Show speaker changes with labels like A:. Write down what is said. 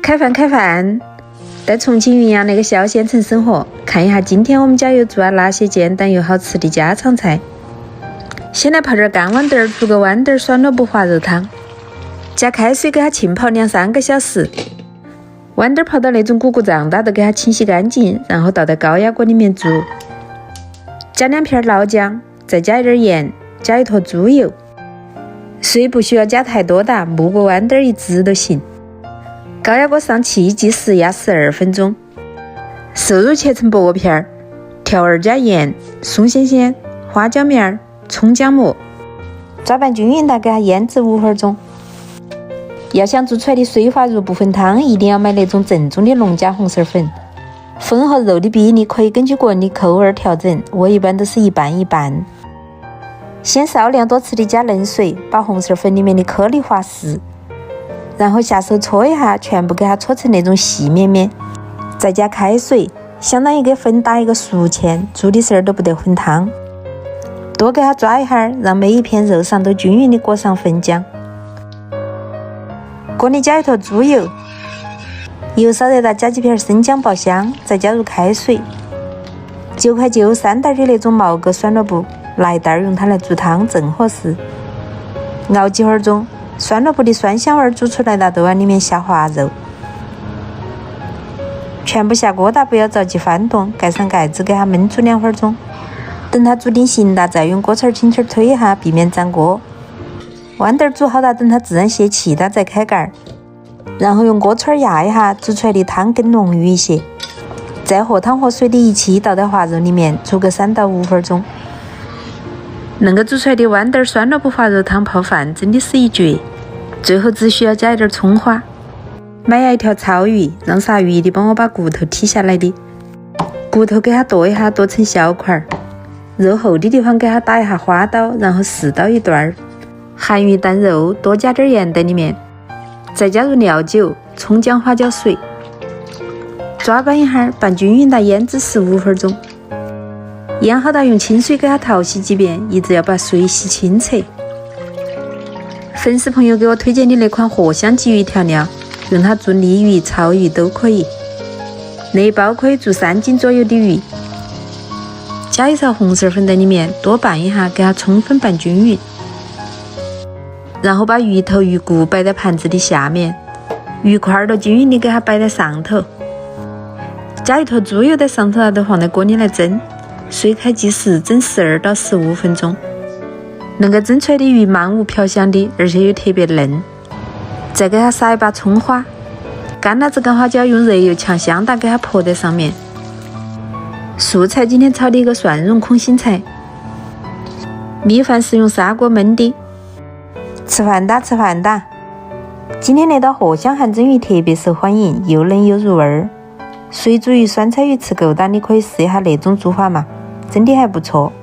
A: 开饭！在重庆云阳那个小县城生活，看一下今天我们家又做了哪些简单又好吃的家常菜。先来泡点干豌豆，煮个豌豆酸萝卜滑肉汤，加开水给它浸泡2-3个小时。豌豆泡到那种鼓鼓胀大都给它清洗干净，然后倒到高压锅里面煮。加2片老姜，再加一点盐，加一坨猪油。水不需要加太多的，没过豌豆一只都行。高压锅上气，计时压12分钟。瘦肉切成薄片，调味加盐、松鲜鲜、花椒面、葱姜末，抓拌均匀的给它腌制5分钟。要想做出来的水滑肉不分汤，一定要买那种正宗的农家红苕粉。粉和肉的比例可以根据个人的口味调整，我一般都是一半一半。先少量多次的加冷水，把红苕粉里面的颗粒滑实，然后下手搓一下，全部给它搓成那种细绵绵。再加开水，相当于给粉打一个熟芡，做的时候都不得混汤。多给它抓一下，让每一片肉上都均匀的裹上粉浆。锅里加一坨猪油，油烧热了，加几片生姜爆香，再加入开水。9块9 3袋的那种毛葛酸萝卜，拿一袋用它来煮汤正合适。熬几会儿钟，酸萝卜的酸香味煮出来了，都往里面下滑肉，全部下锅大，不要着急翻动，盖上盖子给它焖煮2分钟。等它煮定行了，再用锅铲轻轻推一下，避免粘锅。豌豆煮好了，等它自然泄气了再开盖，然后用锅铲压一下，煮出来的汤更浓郁一些。再和汤和水的一起倒到滑肉里面，煮个3到5分钟。能够煮出来的豌豆酸萝卜滑肉汤泡饭真的是一绝。最后只需要加一点葱花。买了一条草鱼，让杀鱼的帮我把骨头剔下来的。骨头给它剁一下，剁成小块。肉厚的地方给它打一下花刀，然后4刀1段。含鱼蛋肉，多加点盐在里面，再加入料酒、葱姜花椒水，抓拌一下，拌均匀的腌制15分钟。腌好的用清水给它淘洗几遍，一直要把水洗清澈。粉丝朋友给我推荐的那款藿香鲫鱼调料，用它做鲤鱼、草鱼都可以。那一包可以做3斤左右的鱼。加一勺红苕粉在里面，多拌一下，给它充分拌均匀。然后把鱼头、鱼骨摆在盘子的下面，鱼块儿都均匀的给它摆在上头。加一坨猪油在上头，都放在锅里来蒸，水开计时，蒸12到15分钟。能够蒸出来的鱼满无飘香的，而且又特别嫩。再给它撒一把葱花，干辣子干花椒用热油炝香的给它泼在上面。素菜今天炒的一个蒜蓉空心菜，米饭是用砂锅焖的。吃饭哒！今天那道藿香汗蒸鱼特别受欢迎，又嫩又入味儿。水煮鱼、酸菜鱼吃够的，你可以试一下那种煮法嘛，真的还不错。